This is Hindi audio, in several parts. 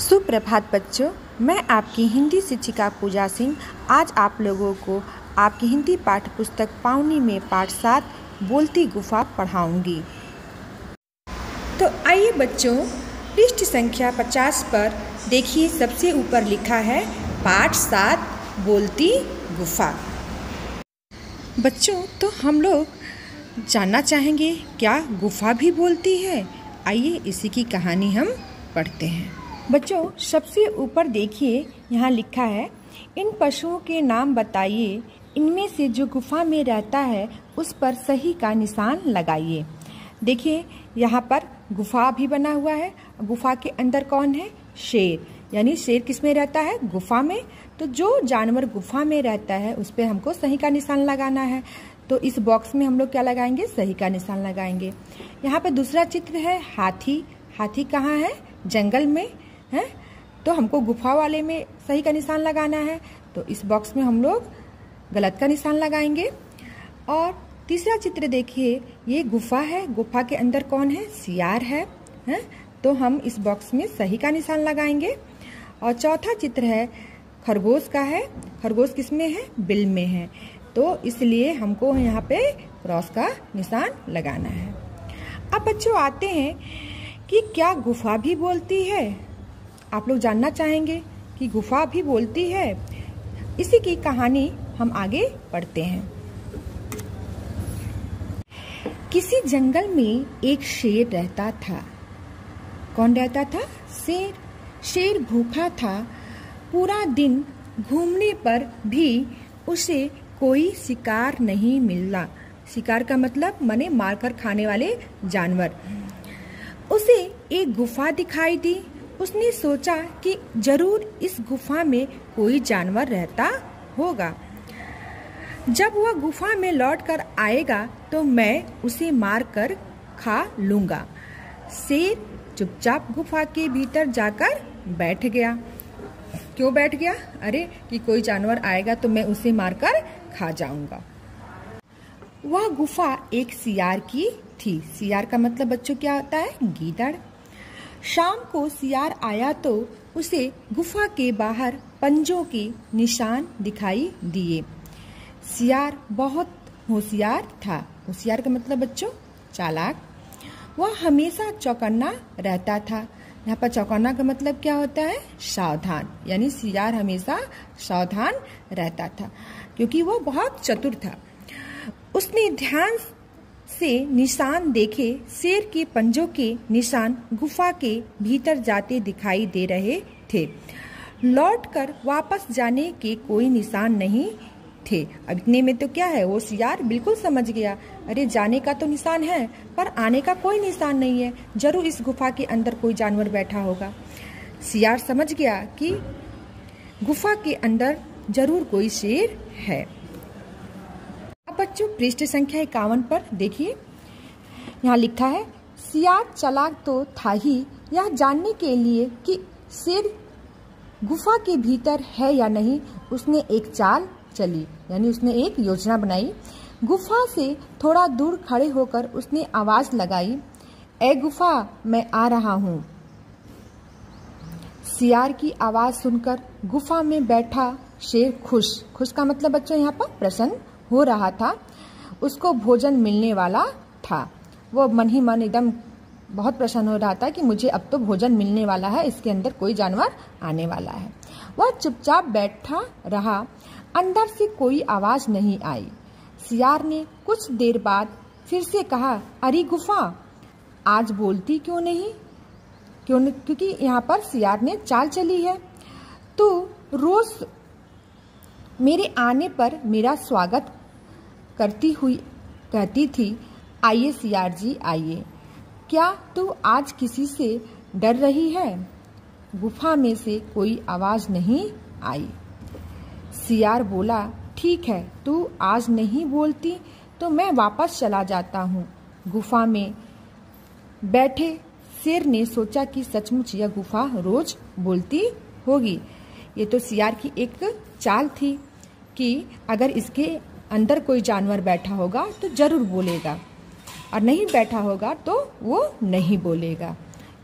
सुप्रभात बच्चों, मैं आपकी हिंदी शिक्षिका पूजा सिंह आज आप लोगों को आपकी हिंदी पाठ्य पुस्तक पावनी में पाठ 7 बोलती गुफा पढ़ाऊंगी। तो आइए बच्चों, पृष्ठ संख्या 50 पर देखिए, सबसे ऊपर लिखा है पाठ 7 बोलती गुफा। बच्चों, तो हम लोग जानना चाहेंगे क्या गुफा भी बोलती है। आइए इसी की कहानी हम पढ़ते हैं। बच्चों, सबसे ऊपर देखिए, यहाँ लिखा है, इन पशुओं के नाम बताइए, इनमें से जो गुफा में रहता है उस पर सही का निशान लगाइए। देखिए यहाँ पर गुफा भी बना हुआ है। गुफा के अंदर कौन है? शेर। यानी शेर किस में रहता है? गुफा में। तो जो जानवर गुफा में रहता है उस पर हमको सही का निशान लगाना है। तो इस बॉक्स में हम लोग क्या लगाएंगे? सही का निशान लगाएंगे। यहाँ पे दूसरा चित्र है हाथी। हाथी कहाँ है? जंगल में है। तो हमको गुफा वाले में सही का निशान लगाना है, तो इस बॉक्स में हम लोग गलत का निशान लगाएंगे। और तीसरा चित्र देखिए, ये गुफा है। गुफा के अंदर कौन है? सियार है। तो हम इस बॉक्स में सही का निशान लगाएंगे। और चौथा चित्र है खरगोश का है। खरगोश किस में है? बिल में है। तो इसलिए हमको यहाँ पे क्रॉस का निशान लगाना है। अब बच्चों आते हैं कि क्या गुफा भी बोलती है। आप लोग जानना चाहेंगे कि गुफा भी बोलती है। इसी की कहानी हम आगे पढ़ते हैं। किसी जंगल में एक शेर रहता था। कौन रहता था? शेर। शेर भूखा था। पूरा दिन घूमने पर भी उसे कोई शिकार नहीं मिला। शिकार का मतलब माने मारकर खाने वाले जानवर। उसे एक गुफा दिखाई दी। उसने सोचा कि जरूर इस गुफा में कोई जानवर रहता होगा। जब वह गुफा में लौट कर आएगा तो मैं उसे मार कर खा लूंगा। शेर चुपचाप गुफा के भीतर जाकर बैठ गया। क्यों बैठ गया? अरे कि कोई जानवर आएगा तो मैं उसे मारकर खा जाऊंगा। वह गुफा एक सियार की थी। सियार का मतलब बच्चों क्या होता है? गीदड़। शाम को सियार आया तो उसे गुफा के बाहर पंजों के निशान दिखाई दिए। सियार बहुत होशियार था। होशियार का मतलब बच्चों चालाक। वह हमेशा चौकन्ना रहता था। यहाँ पर चौकन्ना का मतलब क्या होता है? सावधान। यानी सियार हमेशा सावधान रहता था क्योंकि वह बहुत चतुर था। उसने ध्यान से निशान देखे। शेर के पंजों के निशान गुफा के भीतर जाते दिखाई दे रहे थे। लौटकर वापस जाने के कोई निशान नहीं थे। अब इतने में तो क्या है, वो सियार बिल्कुल समझ गया, अरे जाने का तो निशान है पर आने का कोई निशान नहीं है। जरूर इस गुफा के अंदर कोई जानवर बैठा होगा। सियार समझ गया कि गुफा के अंदर जरूर कोई शेर है। बच्चों पृष्ठ संख्या 51 पर देखिए, यहाँ लिखा है, सियार चालाक तो था ही यह जानने के लिए कि शेर गुफा के भीतर है या नहीं, उसने एक चाल चली। यानी उसने एक योजना बनाई। गुफा से थोड़ा दूर खड़े होकर उसने आवाज लगाई, ए गुफा, मैं आ रहा हूँ। सियार की आवाज सुनकर गुफा में बैठा शेर खुश। खुश का मतलब बच्चों यहाँ पर प्रसन्न हो रहा था। उसको भोजन मिलने वाला था। वो मन ही मन एकदम बहुत प्रसन्न हो रहा था कि मुझे अब तो भोजन मिलने वाला है, इसके अंदर कोई जानवर आने वाला है। वह चुपचाप बैठा रहा। अंदर से कोई आवाज नहीं आई। सियार ने कुछ देर बाद फिर से कहा, अरे गुफा, आज बोलती क्यों नहीं? क्योंकि यहाँ पर सियार ने चाल चली है। तू रोज मेरे आने पर मेरा स्वागत करती हुई कहती थी, आइए सियार जी आइए। क्या तू आज किसी से डर रही है? गुफा में से कोई आवाज नहीं आई। सियार बोला, ठीक है, तू आज नहीं बोलती तो मैं वापस चला जाता हूँ। गुफा में बैठे शेर ने सोचा कि सचमुच यह गुफा रोज बोलती होगी। ये तो सियार की एक चाल थी कि अगर इसके अंदर कोई जानवर बैठा होगा तो जरूर बोलेगा और नहीं बैठा होगा तो वो नहीं बोलेगा।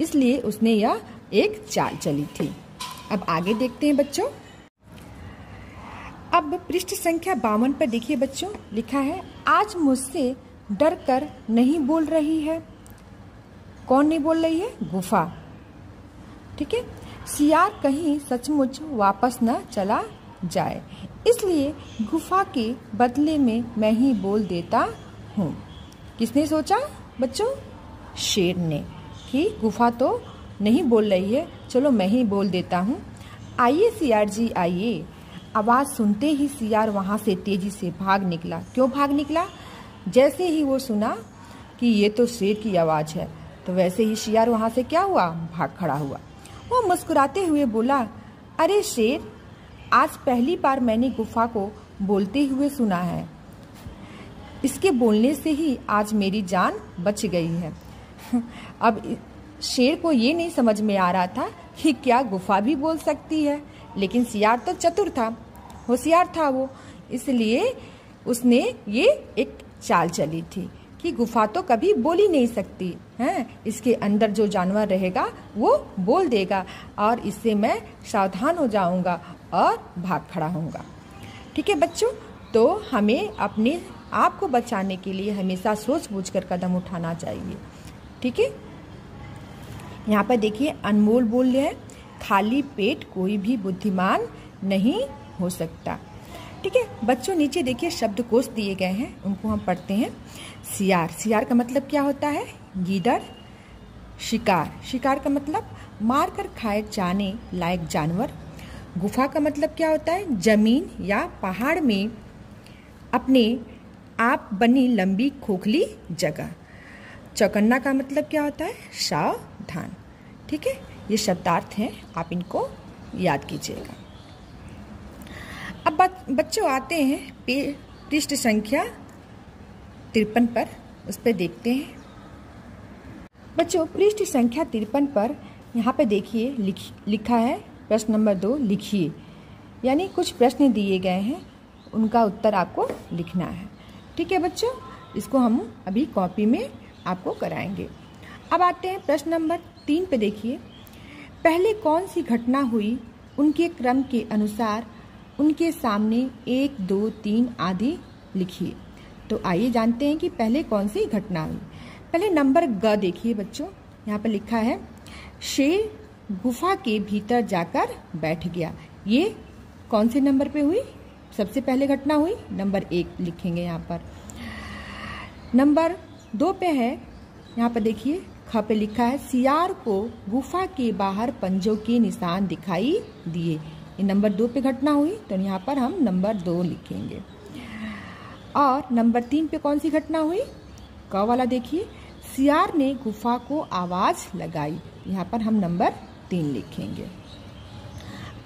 इसलिए उसने यह एक चाल चली थी। अब आगे देखते हैं बच्चों। अब पृष्ठ संख्या 52 पर देखिए बच्चों, लिखा है आज मुझसे डर कर नहीं बोल रही है। कौन नहीं बोल रही है? गुफा। ठीक है। सियार कहीं सचमुच वापस न चला जाए, इसलिए गुफा के बदले में मैं ही बोल देता हूँ। किसने सोचा बच्चों? शेर ने, कि गुफा तो नहीं बोल रही है, चलो मैं ही बोल देता हूँ। आइए सियार जी आइए। आवाज़ सुनते ही सियार वहाँ से तेजी से भाग निकला। क्यों भाग निकला? जैसे ही वो सुना कि ये तो शेर की आवाज़ है, तो वैसे ही सियार वहाँ से क्या हुआ? भाग खड़ा हुआ। वो मुस्कुराते हुए बोला, अरे शेर, आज पहली बार मैंने गुफा को बोलते हुए सुना है। इसके बोलने से ही आज मेरी जान बच गई है। अब शेर को ये नहीं समझ में आ रहा था कि क्या गुफा भी बोल सकती है, लेकिन सियार तो चतुर था, होशियार था वो, इसलिए उसने ये एक चाल चली थी कि गुफा तो कभी बोल ही नहीं सकती है, इसके अंदर जो जानवर रहेगा वो बोल देगा और इससे मैं सावधान हो जाऊंगा और भाग खड़ा होऊंगा। ठीक है बच्चों, तो हमें अपने आप को बचाने के लिए हमेशा सोच बूझ कर कदम उठाना चाहिए। ठीक है। यहाँ पर देखिए अनमोल बोल रहे हैं, खाली पेट कोई भी बुद्धिमान नहीं हो सकता। ठीक है बच्चों, नीचे देखिए शब्दकोश दिए गए हैं, उनको हम पढ़ते हैं। सियार, सियार का मतलब क्या होता है? गीदड़। शिकार, शिकार का मतलब मार कर खाए जाने लायक जानवर। गुफा का मतलब क्या होता है? जमीन या पहाड़ में अपने आप बनी लंबी खोखली जगह। चौकन्ना का मतलब क्या होता है? सावधान। ठीक है, ये शब्दार्थ हैं, आप इनको याद कीजिएगा। अब बच्चों आते हैं पृष्ठ संख्या 53 पर, उस पर देखते हैं। बच्चों पृष्ठ संख्या 53 पर यहाँ पे देखिए लिखा है प्रश्न नंबर 2 लिखिए, यानी कुछ प्रश्न दिए गए हैं, उनका उत्तर आपको लिखना है। ठीक है बच्चों, इसको हम अभी कॉपी में आपको कराएंगे। अब आते हैं प्रश्न नंबर 3 पे देखिए, पहले कौन सी घटना हुई, उनके क्रम के अनुसार उनके सामने 1, 2, 3 आदि लिखिए। तो आइए जानते हैं कि पहले कौन सी घटना हुई। पहले नंबर ग देखिए बच्चों, यहाँ पर लिखा है शेर गुफा के भीतर जाकर बैठ गया। ये कौन से नंबर पे हुई? सबसे पहले घटना हुई नंबर 1 लिखेंगे यहाँ पर। नंबर 2 पे है, यहाँ पर देखिए ख पे लिखा है सियार को गुफा के बाहर पंजों के निशान दिखाई दिए। ये नंबर 2 पे घटना हुई, तो यहाँ पर हम नंबर 2 लिखेंगे। और नंबर 3 पे कौन सी घटना हुई? क वाला देखिए, सियार ने गुफा को आवाज लगाई। यहाँ पर हम नंबर 3 लिखेंगे।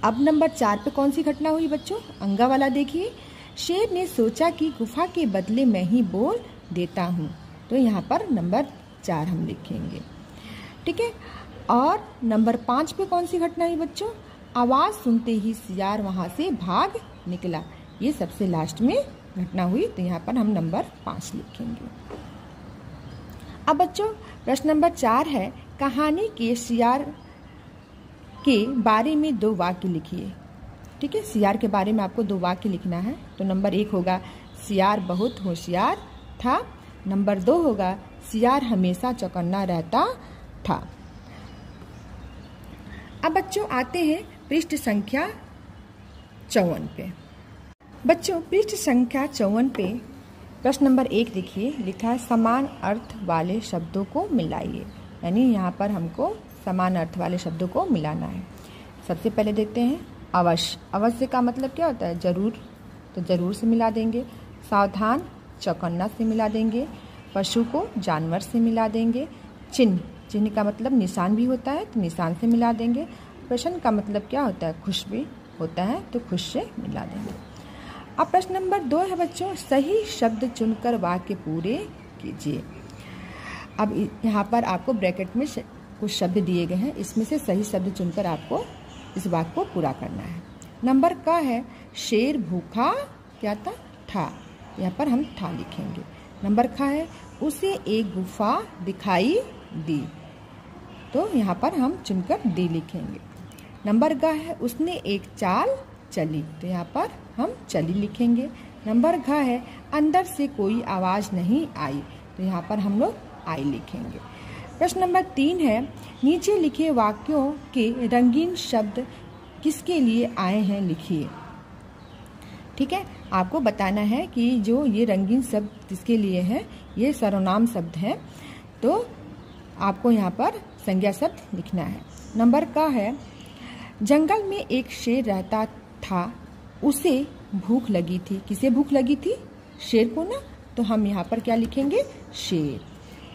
अब नंबर 4 पे कौन सी घटना हुई बच्चों? अंगा वाला देखिए, शेर ने सोचा कि गुफा के बदले मैं ही बोल देता हूँ। तो यहाँ पर नंबर 4 हम लिखेंगे। ठीक है। और नंबर 5 पे कौन सी घटना हुई बच्चों? आवाज सुनते ही सियार वहां से भाग निकला। ये सबसे लास्ट में घटना हुई, तो यहाँ पर हम नंबर 5 लिखेंगे। अब बच्चों प्रश्न नंबर 4 है, कहानी के सियार के बारे में 2 वाक्य लिखिए। ठीक है, सियार के बारे में आपको 2 वाक्य लिखना है। तो नंबर 1 होगा सियार बहुत होशियार था। नंबर 2 होगा सियार हमेशा चौकन्ना रहता था। अब बच्चों आते हैं पृष्ठ संख्या 54 पे। बच्चों पृष्ठ संख्या 54 पे प्रश्न नंबर 1 देखिए, लिखा है समान अर्थ वाले शब्दों को मिलाइए। यानी यहाँ पर हमको समान अर्थ वाले शब्दों को मिलाना है। सबसे पहले देखते हैं अवश्य। अवश्य का मतलब क्या होता है? जरूर, तो जरूर से मिला देंगे। सावधान चौकन्ना से मिला देंगे। पशु को जानवर से मिला देंगे। चिन्ह, चिन्ह का मतलब निशान भी होता है, तो निशान से मिला देंगे। प्रश्न का मतलब क्या होता है? खुश भी होता है, तो खुश से मिला देंगे। अब प्रश्न नंबर 2 है बच्चों, सही शब्द चुनकर वाक्य पूरे कीजिए। अब यहाँ पर आपको ब्रैकेट में कुछ शब्द दिए गए हैं, इसमें से सही शब्द चुनकर आपको इस वाक्य को पूरा करना है। नंबर का है शेर भूखा क्या था, यहाँ पर हम था लिखेंगे। नंबर खा है उसे एक गुफा दिखाई दी। तो यहाँ पर हम चुनकर डी लिखेंगे। नंबर घ है उसने एक चाल चली, तो यहाँ पर हम चली लिखेंगे। नंबर घ है अंदर से कोई आवाज़ नहीं आई, तो यहाँ पर हम लोग आई लिखेंगे। प्रश्न नंबर 3 है नीचे लिखे वाक्यों के रंगीन शब्द किसके लिए आए हैं लिखिए। ठीक है, आपको बताना है कि जो ये रंगीन शब्द किसके लिए है, ये सर्वनाम शब्द है, तो आपको यहाँ पर संज्ञा शब्द लिखना है। नंबर का है जंगल में एक शेर रहता था, उसे भूख लगी थी। किसे भूख लगी थी? शेर को ना, तो हम यहाँ पर क्या लिखेंगे? शेर।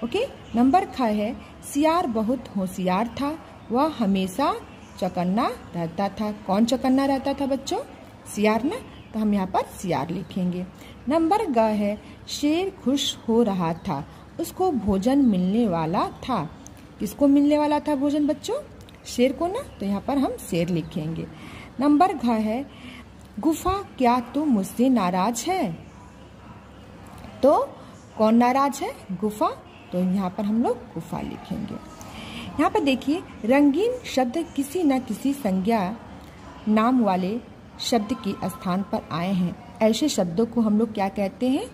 ओके। नंबर ख है सियार बहुत होशियार था, वह हमेशा चौकन्ना रहता था। कौन चौकन्ना रहता था बच्चों? सियार ना, तो हम यहाँ पर सियार लिखेंगे। नंबर ग है शेर खुश हो रहा था, उसको भोजन मिलने वाला था। किसको मिलने वाला था भोजन बच्चों? शेर को ना, तो यहाँ पर हम शेर लिखेंगे। नंबर घ है गुफा क्या तू मुझसे नाराज है? तो कौन नाराज है? गुफा, तो यहाँ पर हम लोग गुफा लिखेंगे। यहाँ पर देखिए रंगीन शब्द किसी न किसी संज्ञा नाम वाले शब्द के स्थान पर आए हैं। ऐसे शब्दों को हम लोग क्या कहते हैं?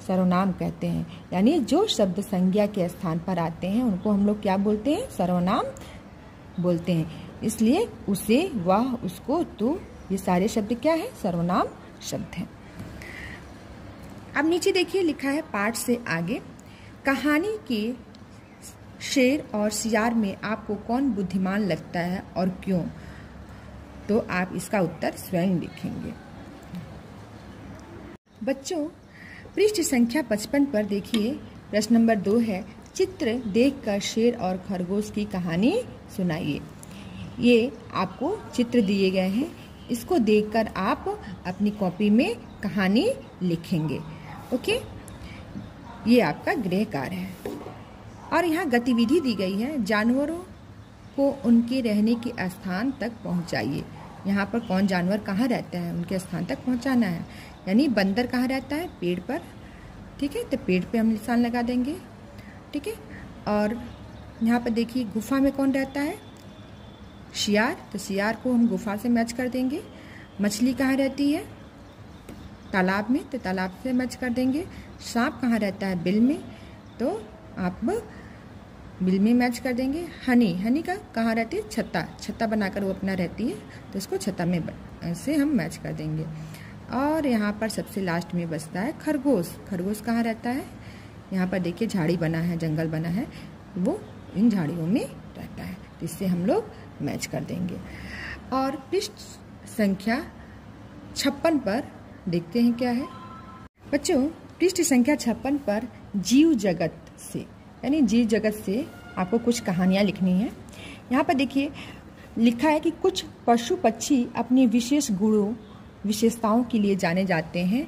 सर्वनाम कहते हैं। यानी जो शब्द संज्ञा के स्थान पर आते हैं उनको हम लोग क्या बोलते हैं? सर्वनाम बोलते हैं। इसलिए उसे, वह, उसको, तू, ये सारे शब्द क्या है? सर्वनाम शब्द हैं। अब नीचे देखिए लिखा है पाठ से आगे कहानी के शेर और सियार में आपको कौन बुद्धिमान लगता है और क्यों? तो आप इसका उत्तर स्वयं लिखेंगे। बच्चों पृष्ठ संख्या 55 पर देखिए प्रश्न नंबर 2 है चित्र देखकर शेर और खरगोश की कहानी सुनाइए। ये आपको चित्र दिए गए हैं, इसको देखकर आप अपनी कॉपी में कहानी लिखेंगे। ओके, ये आपका गृह कार्य है। और यहाँ गतिविधि दी गई है जानवरों को उनके रहने के स्थान तक पहुँचाइए। यहाँ पर कौन जानवर कहाँ रहता है उनके स्थान तक पहुँचाना है। यानी बंदर कहाँ रहता है? पेड़ पर। ठीक है, तो पेड़ पे हम निशान लगा देंगे। ठीक है, और यहाँ पर देखिए गुफा में कौन रहता है? शियार, तो शियार को हम गुफा से मैच कर देंगे। मछली कहाँ रहती है? तालाब में, तो तालाब से मैच कर देंगे। सांप कहाँ रहता है? बिल में, तो आप बिल में मैच कर देंगे। हनी का कहाँ रहती है? छत्ता बनाकर वो अपना रहती है, तो उसको छत्ता में से हम मैच कर देंगे। और यहाँ पर सबसे लास्ट में बचता है खरगोश कहाँ रहता है? यहाँ पर देखिए झाड़ी बना है, जंगल बना है, वो इन झाड़ियों में रहता है, तो इससे हम लोग मैच कर देंगे। और पृष्ठ संख्या 56 पर देखते हैं क्या है। बच्चों पृष्ठ संख्या 56 पर जीव जगत से, यानी जीव जगत से आपको कुछ कहानियाँ लिखनी है। यहाँ पर देखिए लिखा है कि कुछ पशु पक्षी अपनी विशेष गुणों विशेषताओं के लिए जाने जाते हैं।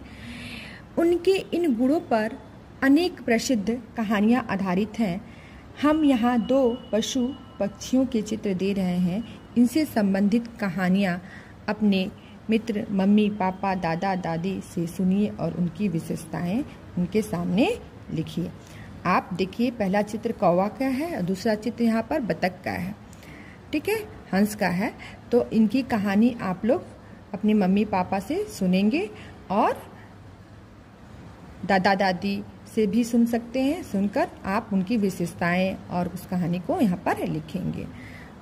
उनके इन गुणों पर अनेक प्रसिद्ध कहानियाँ आधारित हैं। हम यहाँ 2 पशु पक्षियों के चित्र दे रहे हैं। इनसे संबंधित कहानियाँ अपने मित्र, मम्मी, पापा, दादा, दादी से सुनिए और उनकी विशेषताएं उनके सामने लिखिए। आप देखिए पहला चित्र कौवा का है और दूसरा चित्र यहाँ पर बतख का है। ठीक है, हंस का है। तो इनकी कहानी आप लोग अपनी मम्मी पापा से सुनेंगे और दादा दादी से भी सुन सकते हैं। सुनकर आप उनकी विशेषताएं और उस कहानी को यहाँ पर लिखेंगे।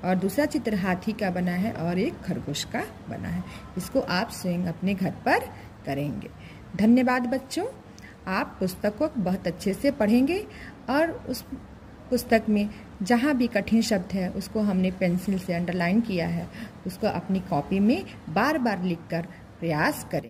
और दूसरा चित्र हाथी का बना है और एक खरगोश का बना है। इसको आप स्वयं अपने घर पर करेंगे। धन्यवाद बच्चों, आप पुस्तक को बहुत अच्छे से पढ़ेंगे और उस पुस्तक में जहाँ भी कठिन शब्द है उसको हमने पेंसिल से अंडरलाइन किया है, उसको अपनी कॉपी में बार बार लिखकर प्रयास करें।